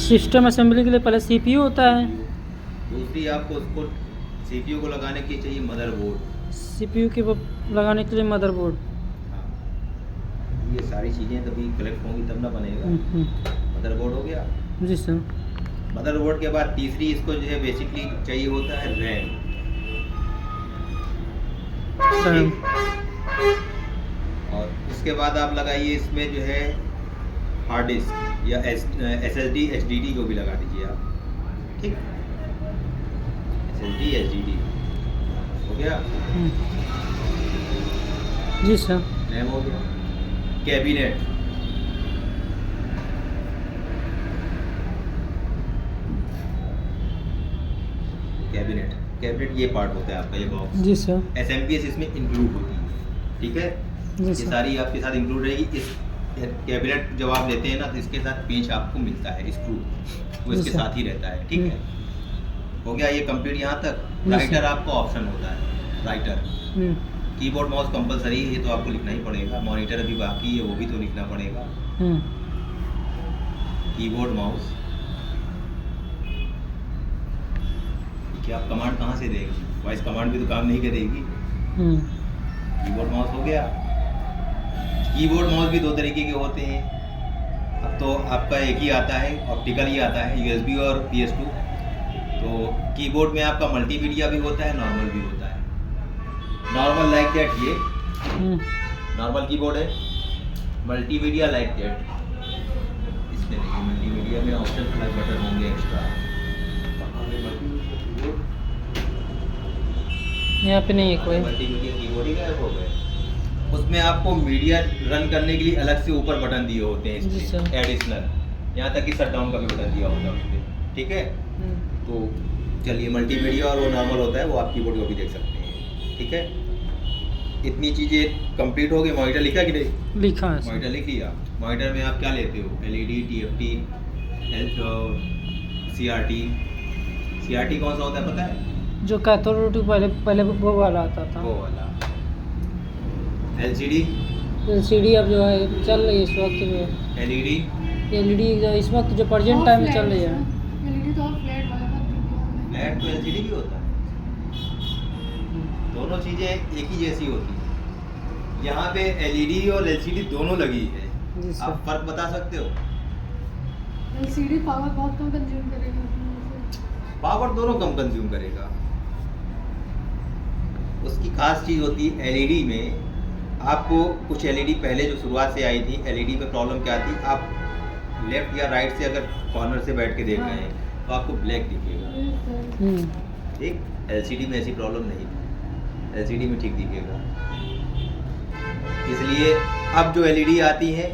System assembly के लिए पहले सीपीयू होता है। दूसरी आपको उसको सीपीयू को लगाने के लिए चाहिए मदरबोर्ड। सीपीयू के लगाने के लिए मदरबोर्ड। हाँ, ये सारी चीज़ें तभी कलेक्ट होंगी तब ना बनेगा। मदरबोर्ड हो गया। जी सर। मदरबोर्ड के बाद तीसरी इसको जो है बेसिकली चाहिए होता है रैम। और उसके बाद आप लगाइए इसमें जो है हार्ड डिस्क या SSD HDD जो भी लगा दीजिए आप। ठीक, SSD HDD हो गया। जी सर। रैम हो गया। कैबिनेट, कैबिनेट ये पार्ट होता है आपका, ये बॉक्स। जी सर। SMPS इसमें इंक्लूड होती है। ठीक है, ये सारी आपके साथ इंक्लूड रहेगी। इस कैबिनेट जब आप लेते हैं ना तो इसके साथ पेंच आपको मिलता है, स्क्रू वो इसके साथ ही रहता है। ठीक है, हो गया ये कंप्लीट यहाँ तक। राइटर आपका ऑप्शन होता है, राइटर। कीबोर्ड माउस कंपलसरी है, ये तो आपको लिखना ही पड़ेगा। मॉनिटर अभी बाकी है, वो भी तो लिखना पड़ेगा। कीबोर्ड माउस कि आप कमांड कहाँ से देंगे, वॉइस कमांड भी तो काम नहीं करेगी। कीबोर्ड माउस हो गया। कीबोर्ड माउस भी दो तरीके के होते हैं। अब तो आपका एक ही आता है, ऑप्टिकल ही आता है, USB और PS2। तो कीबोर्ड में आपका मल्टीमीडिया भी होता है, नॉर्मल भी होता है। नॉर्मल लाइक दैट, ये नॉर्मल कीबोर्ड है। मल्टीमीडिया लाइक दैट, इसमें देखिए मल्टीमीडिया में ऑप्शन अलग बटन होंगे एक्स्ट्रा। यहाँ पे नहीं है कोई। मल्टीमीडिया कीबोर्ड ही गायब हो गए। उसमें आपको मीडिया रन करने के लिए अलग से ऊपर बटन दिए होते हैं इसमें एडिशनल, यहाँ तक कि शट डाउन का भी बटन दिया होता है उसमें। ठीक है, तो चलिए मल्टीमीडिया और वो नॉर्मल होता है, वो आप कीबोर्ड को भी देख सकते हैं। ठीक है, इतनी चीज़ें कंप्लीट हो गई। मॉनिटर लिखा कि नहीं? लिखा है। मॉनिटर लिख लिया। मॉनिटर में आप क्या लेते हो? LED, TFT, CRT कौन सा होता है पता है? जो कैथोड पहले वो वाला आता था, वो वाला। LCD अब जो है चल रही है इस वक्त में। LED जो इस वक्त जो प्रेजेंट टाइम में चल रही है। LED तो फ्लैट तो LCD भी होता है। दोनों चीज़ें एक ही जैसी होती है। यहाँ पे LED और LCD दोनों लगी है। आप फर्क बता सकते हो? LCD पावर बहुत कम कंज्यूम करेगा। पावर दोनों कम कंज्यूम करेगा। उसकी खास चीज़ होती है LED में। आपको कुछ LED पहले जो शुरुआत से आई थी, LED में प्रॉब्लम क्या थी, आप लेफ्ट या राइट से अगर कॉर्नर से बैठ के देख रहे हैं तो आपको ब्लैक दिखेगा। ठीक, LCD में ऐसी प्रॉब्लम नहीं थी, LCD में ठीक दिखेगा। इसलिए अब जो LED आती है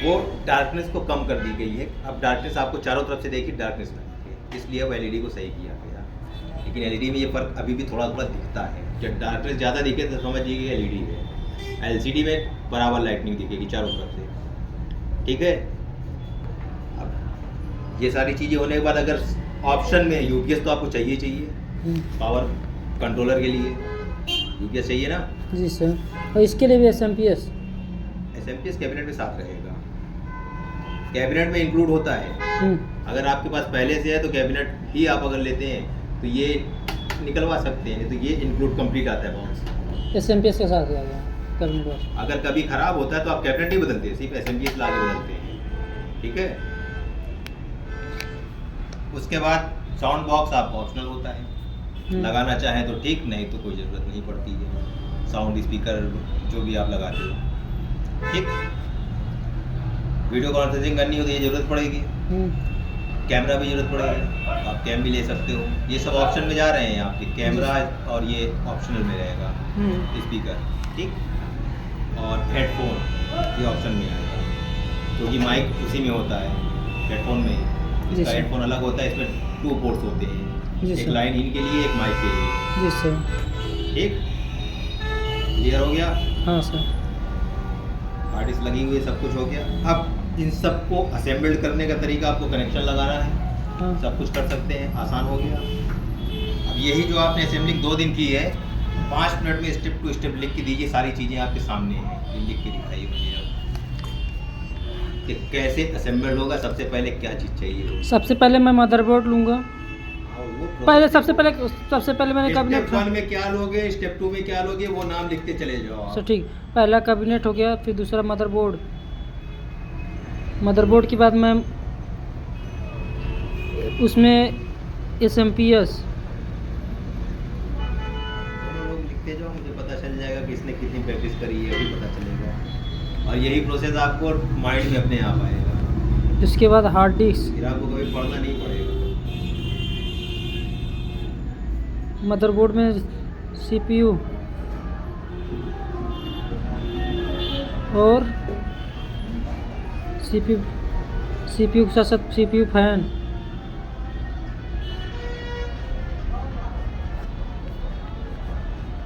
वो डार्कनेस को कम कर दी गई है। अब डार्कनेस आपको चारों तरफ से देखिए डार्कनेस लगती है, इसलिए अब LED को सही किया गया। लेकिन LED में ये फ़र्क अभी भी थोड़ा थोड़ा दिखता है। जब डार्कनेस ज़्यादा दिखे तो समझिए कि LED है। LCD में बराबर लाइटनिंग दिखेगी चारों तरफ से। ठीक है, अब ये सारी चीज़ें होने के बाद अगर ऑप्शन में UPS तो आपको चाहिए पावर कंट्रोलर के लिए UPS चाहिए ना? जी सर। और इसके लिए भी SMPS कैबिनेट में साथ रहेगा। कैबिनेट में इंक्लूड होता है। अगर आपके पास पहले से है तो कैबिनेट ही आप अगर लेते हैं तो ये निकलवा सकते हैं, तो ये इंक्लूड कंप्लीट आता है बॉक्स। SMPS के साथ आ गया। अगर कभी खराब होता है तो आप कैबिनेट नहीं बदलते, सिर्फ SMPS ला के बदलते हैं। ठीक है, उसके बाद साउंड बॉक्स आपका ऑप्शनल होता है। लगाना चाहें तो ठीक, नहीं तो कोई ज़रूरत नहीं पड़ती है। साउंड स्पीकर जो भी आप लगाते हो। ठीक, वीडियो कॉन्फ्रेंसिंग करनी हो तो ये ज़रूरत पड़ेगी। कैमरा भी ज़रूरत पड़ेगी, आप कैम भी ले सकते हो। ये सब ऑप्शन में जा रहे हैं आपके, कैमरा और ये ऑप्शनल में रहेगा। स्पीकर, ठीक, और हेडफोन ये ऑप्शन में आएगा, क्योंकि माइक उसी में होता है हेडफोन में। इसका हेडफोन अलग होता है, इसमें 2 पोर्ट्स होते हैं, एक लाइन इन के लिए, एक माइक के लिए। जी सर। ठीक, क्लियर हो गया? हाँ सर। आर्टिस्ट लगी हुई, सब कुछ हो गया। अब इन सब को असेंबल्ड करने का तरीका, आपको कनेक्शन लगाना है, सब कुछ कर सकते हैं, आसान हो गया। अब यही जो आपने असेंबलिंग 2 दिन की है, 5 मिनट में स्टेप टू स्टेप लिख के दीजिए। सारी चीज़ें आपके सामने हैं, लिख के दिखाइए मुझे। अब कि कैसे असेंबल होगा, सबसे पहले क्या चीज़ चाहिए। सबसे पहले मैं मदरबोर्ड लूँगा। हाँ, वो पहले process सबसे पहले मैंने कैबिनेट। स्टेप 1 में क्या लोगे, स्टेप 2 में क्या लोगे, वो नाम लिखते चले जाओ आप। अच्छा ठीक, पहला कैबिनेट हो गया, फिर दूसरा मदरबोर्ड। मदरबोर्ड के बाद मैं उसमें SMPS। दोनों लोग लिखते जाओ, मुझे पता चल जाएगा कि इसने कितनी प्रैक्टिस करी है, अभी पता चलेगा। और यही प्रोसेस आपको माइंड में अपने आप आएगा। उसके बाद हार्ड डिस्क। फिर आपको कभी पढ़ना नहीं पड़ेगा। मदरबोर्ड में CPU और CPU के साथ साथ CPU fan.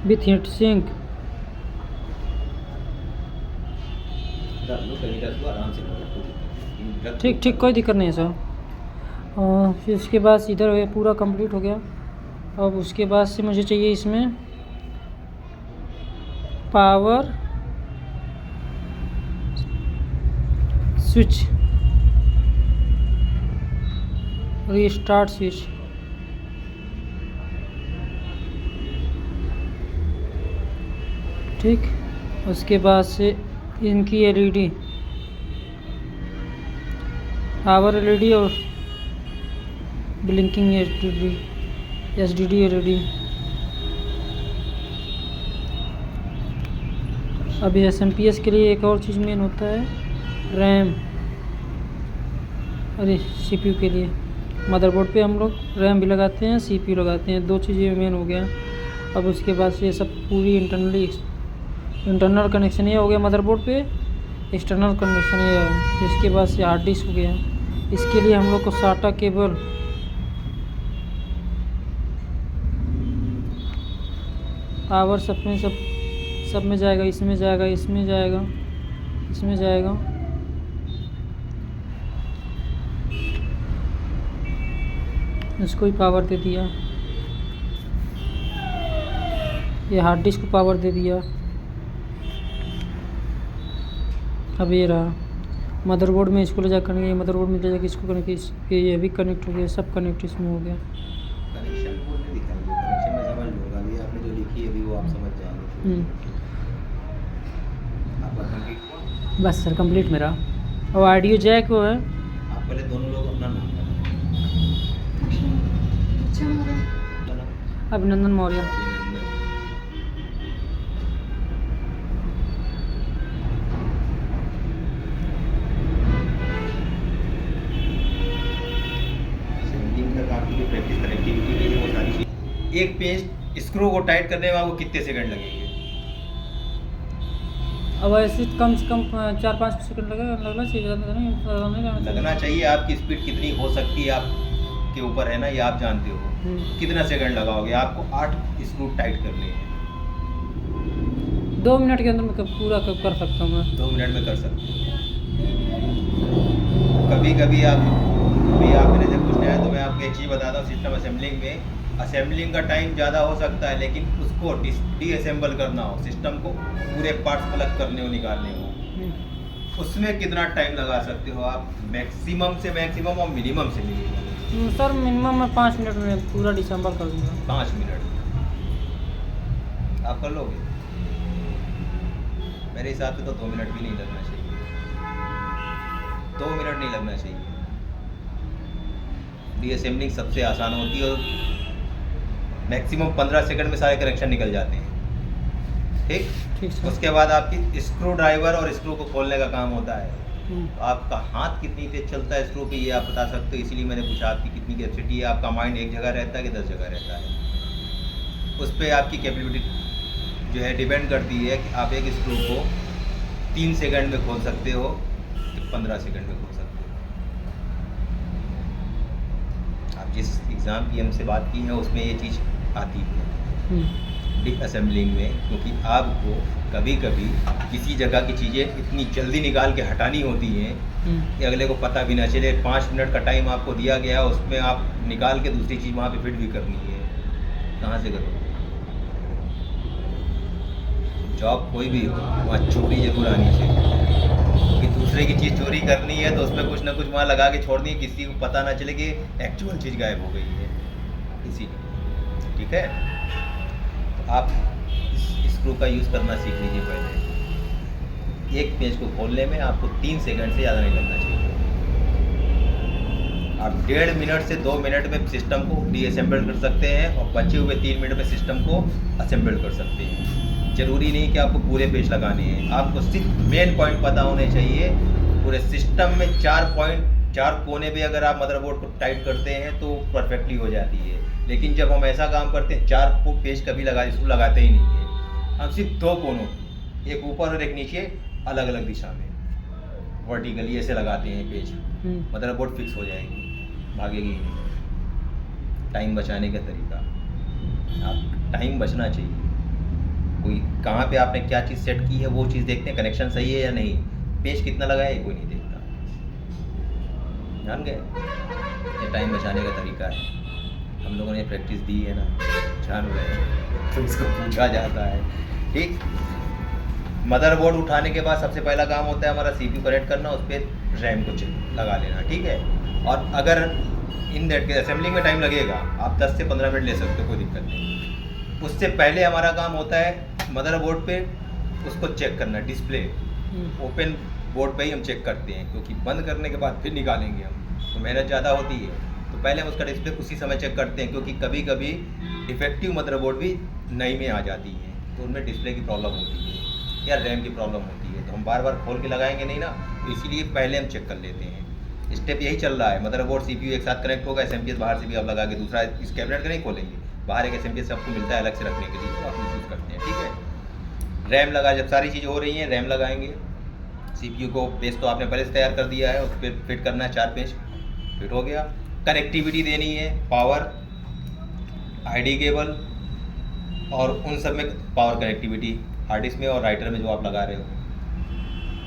With heat sink. रख लो, कहीं रख दो, आराम से रख दो। ठीक ठीक, कोई दिक्कत नहीं है सर। और फिर उसके बाद इधर ये पूरा कंप्लीट हो गया। अब उसके बाद से मुझे चाहिए इसमें पावर स्विच, रीस्टार्ट स्विच। ठीक, उसके बाद से इनकी LED, पावर LED और ब्लिंकिंग SDD LED। अभी SMPS के लिए एक और चीज़ मेन होता है, रैम। अरे CPU के लिए मदरबोर्ड पे हम लोग रैम भी लगाते हैं, CPU लगाते हैं, दो चीज़ें मेन हो गया। अब उसके बाद से ये सब पूरी इंटरनल कनेक्शन ये हो गया मदरबोर्ड पे, एक्सटर्नल कनेक्शन ये है। इसके बाद से हार्ड डिस्क हो गया। इसके लिए हम लोग को SATA केबल, पावर सब में जाएगा, इसमें जाएगा, इसमें जाएगा, इसमें जाएगा। इसको ही पावर दे दिया, ये हार्ड डिस्क को पावर दे दिया। अब ये रहा मदरबोर्ड में, इसको ले जा करके मदरबोर्ड में ले जाकर इसको करके ये भी कनेक्ट हो गया, सब कनेक्ट इसमें हो गया। कनेक्शन बोल नहीं दिखाएंगे, कनेक्शन में समझ लूँगा। अभी आपने जो लिखी है अभी वो आप समझ जाएंगे। आपका कंप्लीट हुआ? बस सर कंप्लीट मेरा। और ऑडियो जैक वो है। आप पहले दोनों लोग अपना नाम बताओ। अच्छा मौर्य। अपना नाम? अभिनंदन मौर्य। सेंडिंग तक आपकी जो प्रैक्टिस कनेक्टिविटी की है वो सारी चीज़। एक पेज स्क्रू को टाइट करने में आपको कितने सेकंड लगेंगे? अब ऐसे कम से कम 4-5 सेकंड लगना चाहिए, ज़्यादा नहीं लगना चाहिए। आपकी स्पीड कितनी हो सकती है आपके ऊपर है ना, ये आप जानते हो। कितना सेकंड लगाओगे? आपको 8 स्क्रू टाइट करने हैं। 2 मिनट के अंदर मैं पूरा कर सकता हूँ मैं। 2 मिनट में कर सकते हो। कभी कभी आप मेरे से पूछते हैं तो मैं आपको एक चीज़ बताता हूँ। सिस्टम असेंबलिंग का टाइम ज़्यादा हो सकता है, लेकिन उसको डीअसेंबल करना हो, सिस्टम को पूरे पार्ट्स अलग करने हो, निकालने हो, उसमें कितना टाइम लगा सकते हो आप? मैक्सिमम से मैक्सिमम और मिनिमम से मिनिमम? सर मिनिमम मैं 5 मिनट में पूरा डिसेंबल कर दूँगा। 5 मिनट आप कर लोगे? मेरे हिसाब से तो 2 मिनट भी नहीं लगना चाहिए। 2 मिनट नहीं लगना चाहिए। डीअसेंबलिंग सबसे आसान होती है और मैक्सिमम 15 सेकंड में सारे कनेक्शन निकल जाते हैं। ठीक सर। उसके बाद आपकी स्क्रू ड्राइवर और स्क्रू को खोलने का काम होता है। तो आपका हाथ कितनी तेज चलता है स्क्रू पे ये आप बता सकते हो, इसीलिए मैंने पूछा आपकी कितनी कैपेसिटी है। आपका माइंड एक जगह रहता है कि 10 जगह रहता है? उस पर आपकी कैपेबिलिटी जो है डिपेंड करती है कि आप एक स्क्रू को 3 सेकंड में खोल सकते हो कि 15 सेकंड में खोल सकते हो। आप जिस एग्ज़ाम की हमसे बात की है उसमें ये चीज़ आती है डीअसेंबलिंग में, क्योंकि आपको कभी कभी किसी जगह की चीज़ें इतनी जल्दी निकाल के हटानी होती हैं कि अगले को पता भी ना चले। 5 मिनट का टाइम आपको दिया गया, उसमें आप निकाल के दूसरी चीज़ वहाँ पे फिट भी करनी है। कहाँ से करोगे? जॉब कोई भी हो वहाँ चोरी जरूर आनी चाहिए। क्योंकि दूसरे की चीज़ चोरी करनी है तो उसमें कुछ ना कुछ वहाँ लगा के छोड़नी है, किसी को पता ना चले कि एक्चुअल चीज़ गायब हो गई है इसीलिए। ठीक है, तो आप इस स्क्रू का यूज़ करना सीख लीजिए पहले। एक पेज को खोलने में आपको 3 सेकंड से ज़्यादा नहीं लगना चाहिए। आप 1.5 मिनट से 2 मिनट में सिस्टम को डीअसेंबल कर सकते हैं और बचे हुए 3 मिनट में सिस्टम को असेंबल कर सकते हैं। ज़रूरी नहीं कि आपको पूरे पेज लगाने हैं, आपको सिर्फ मेन पॉइंट पता होने चाहिए। पूरे सिस्टम में 4 कोने पे अगर आप मदरबोर्ड को टाइट करते हैं तो परफेक्टली हो जाती है। लेकिन जब हम ऐसा काम करते हैं, 4 को पेज कभी लगाते ही नहीं है। हम सिर्फ 2 कोनों, एक ऊपर और एक नीचे, अलग अलग दिशा में वर्टिकली ऐसे लगाते हैं पेज। मदरबोर्ड फिक्स हो जाएगी, भागेगी ही नहीं। टाइम बचाने का तरीका, आप टाइम बचना चाहिए। कोई कहाँ पे आपने क्या चीज़ सेट की है वो चीज़ देखते हैं, कनेक्शन सही है या नहीं, पेज कितना लगा है कोई नहीं देखता। जान गए, ये टाइम बचाने का तरीका है। हम लोगों ने प्रैक्टिस दी है ना, जान गए, तो इसको पूछा जाता है। ठीक, मदरबोर्ड उठाने के बाद सबसे पहला काम होता है हमारा CPU कनेक्ट करना, उस पर रैम को लगा लेना। ठीक है, और अगर इन दैट के असेंबलिंग में टाइम लगेगा, आप 10 से 15 मिनट ले सकते हो, कोई दिक्कत नहीं। उससे पहले हमारा काम होता है मदरबोर्ड पे उसको चेक करना, डिस्प्ले ओपन बोर्ड पे ही हम चेक करते हैं, क्योंकि बंद करने के बाद फिर निकालेंगे हम तो मेहनत ज़्यादा होती है। तो पहले हम उसका डिस्प्ले उसी समय चेक करते हैं, क्योंकि कभी कभी डिफेक्टिव मदरबोर्ड भी नई में आ जाती है, तो उनमें डिस्प्ले की प्रॉब्लम होती है या रैम की प्रॉब्लम होती है, तो हम बार बार खोल के लगाएंगे नहीं ना, तो इसीलिए पहले हम चेक कर लेते हैं। स्टेप यही चल रहा है, मदरबोर्ड CPU एक साथ कनेक्ट होगा, SMPS बाहर से भी आप लगा के दूसरा इस कैबिनेट का नहीं खोलेंगे, बाहर एक SMPS आपको मिलता है अलग से रखने के लिए, तो आप यूज़ करते हैं। ठीक है, रैम लगा, जब सारी चीज़ें हो रही हैं रैम लगाएंगे। CPU को बेस तो आपने पहले से तैयार कर दिया है, उस पर फिट करना है, 4 पेज फिट हो गया। कनेक्टिविटी देनी है, पावर, ID केबल और उन सब में पावर कनेक्टिविटी, हार्ड डिस्क में और राइटर में जो आप लगा रहे हो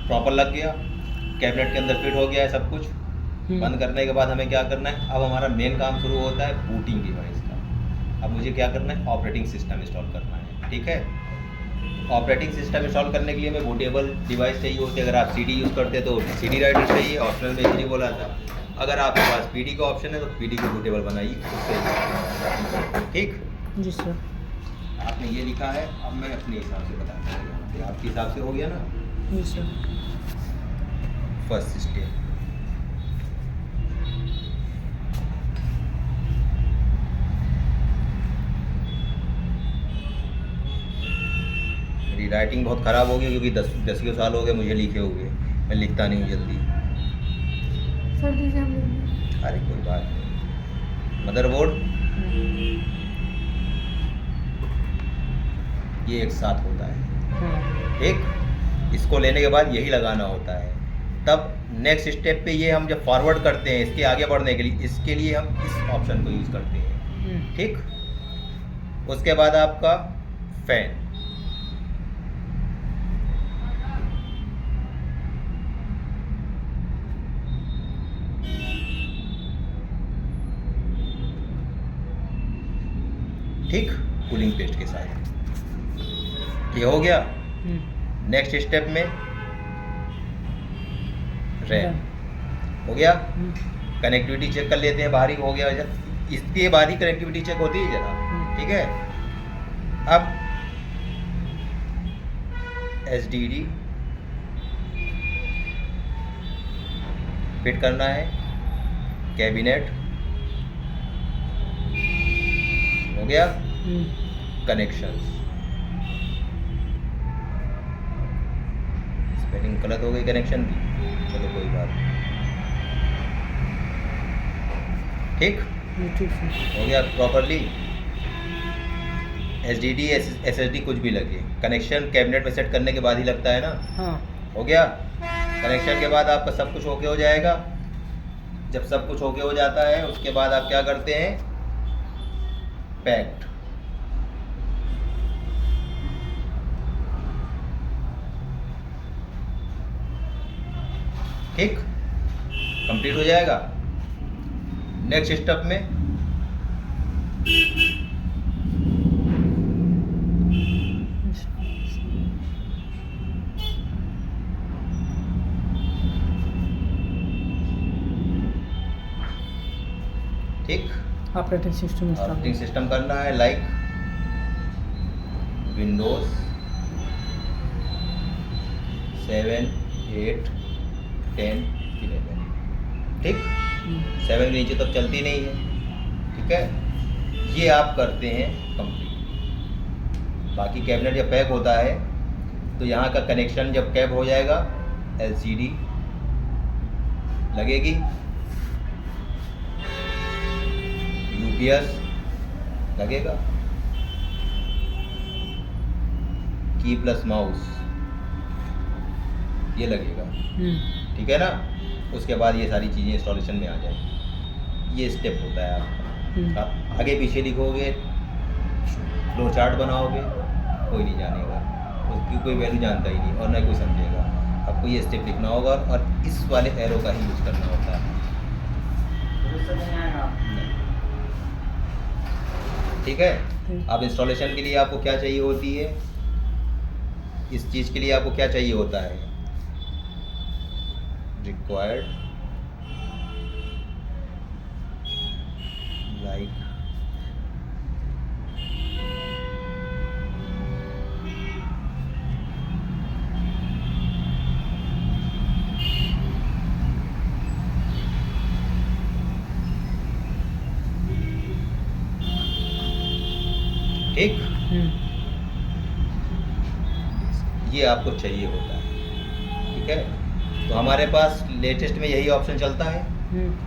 प्रॉपर लग गया, कैबिनेट के अंदर फिट हो गया है सब कुछ। बंद करने के बाद हमें क्या करना है, अब हमारा मेन काम शुरू होता है बूटिंग डिवाइस का। अब मुझे क्या करना है, ऑपरेटिंग सिस्टम इंस्टॉल करना है। ठीक है, ऑपरेटिंग सिस्टम इंस्टॉल करने के लिए हमें बूटेबल डिवाइस चाहिए होती है। अगर आप CD यूज़ करते तो CD राइटर चाहिए, ऑप्शनल में CD बोला था। अगर आपके पास PD का ऑप्शन है तो PD को बूटेबल बनाइए उससे। ठीक जी सर, आपने ये लिखा है, अब मैं अपने हिसाब से बताता हूँ, आपके हिसाब से हो गया ना। जी सर। फर्स्ट स्टेप, मेरी राइटिंग बहुत ख़राब हो गई क्योंकि 10 साल हो गए मुझे लिखे हुए, मैं लिखता नहीं हूँ जल्दी। सर दीजिए हम लोग। अरे कोई बात नहीं। मदरबोर्ड ये एक साथ होता है। ठीक, इसको लेने के बाद यही लगाना होता है। तब नेक्स्ट स्टेप पे ये हम जब फॉरवर्ड करते हैं इसके आगे बढ़ने के लिए, इसके लिए हम इस ऑप्शन को यूज़ करते हैं। ठीक, उसके बाद आपका फैन, ठीक, कूलिंग पेस्ट के साथ ये हो गया। नेक्स्ट स्टेप में रैम हो गया। कनेक्टिविटी चेक कर लेते हैं, बाहरी हो गया, इसकी बाहरी कनेक्टिविटी चेक होती है जरा। ठीक है, अब SDD फिट करना है, कैबिनेट हो गया, कनेक्शंस, स्पेलिंग गलत हो गई कनेक्शन की, चलो कोई बात नहीं। ठीक, हो गया प्रॉपरली। SDD SSD कुछ भी लगे, कनेक्शन कैबिनेट में सेट करने के बाद ही लगता है ना। हाँ, हो गया। कनेक्शन के बाद आपका सब कुछ ओके हो जाएगा। जब सब कुछ ओके हो जाता है उसके बाद आप क्या करते हैं, पैक्ड। ठीक, कंप्लीट हो जाएगा। नेक्स्ट स्टेप में ठीक। ऑपरेटिंग सिस्टम ऑपरेटिंग सिस्टम करना है लाइक विंडोज 7, 8, 10, 11। ठीक। 7 के नीचे तब चलती नहीं है। ठीक है, ये आप करते हैं कंप्लीट। बाकी कैबिनेट जब पैक होता है तो यहाँ का कनेक्शन जब कैप हो जाएगा, LCD लगेगी, UPS लगेगा, की प्लस माउस ये लगेगा। ठीक है ना। उसके बाद ये सारी चीज़ें इंस्टॉलेशन में आ जाएगी। ये स्टेप होता है आपका। आप आगे पीछे लिखोगे, फ्लो चार्ट बनाओगे, कोई नहीं जानेगा, उसकी कोई वैल्यू जानता ही नहीं और ना कोई समझेगा। आपको ये स्टेप लिखना होगा और इस वाले एरो का ही यूज़ करना होता है। ठीक है। अब इंस्टॉलेशन के लिए आपको क्या चाहिए होती है, इस चीज़ के लिए आपको क्या चाहिए होता है, रिक्वायर्ड लाइक ठीक। ये आपको चाहिए होता है। ठीक है, तो हमारे पास लेटेस्ट में यही ऑप्शन चलता है,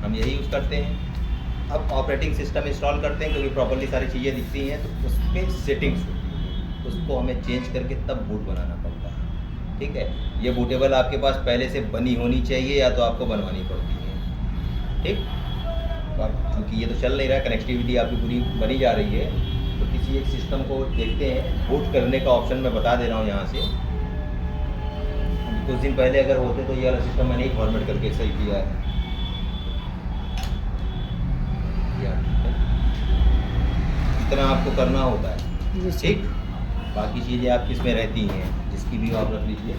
हम यही यूज़ करते हैं। अब ऑपरेटिंग सिस्टम इंस्टॉल करते हैं क्योंकि प्रॉपर्ली सारी चीज़ें दिखती हैं, तो उसमें सेटिंग्स होती है, उसको हमें चेंज करके तब बूट बनाना पड़ता है। ठीक है, ये बूटेबल आपके पास पहले से बनी होनी चाहिए या तो आपको बनवानी पड़ती है। ठीक, तो अब क्योंकि ये तो चल नहीं रहा है, कनेक्टिविटी आपकी पूरी बनी जा रही है, तो किसी एक सिस्टम को देखते हैं। बूट करने का ऑप्शन मैं बता दे रहा हूँ यहाँ से। कुछ दिन पहले अगर होते तो ये वाला सिस्टम मैंने ही फॉर्मेट करके सही किया है। इतना आपको करना होता है। ठीक, बाकी चीज़ें आपकी इसमें रहती हैं, जिसकी भी आप रख लीजिए।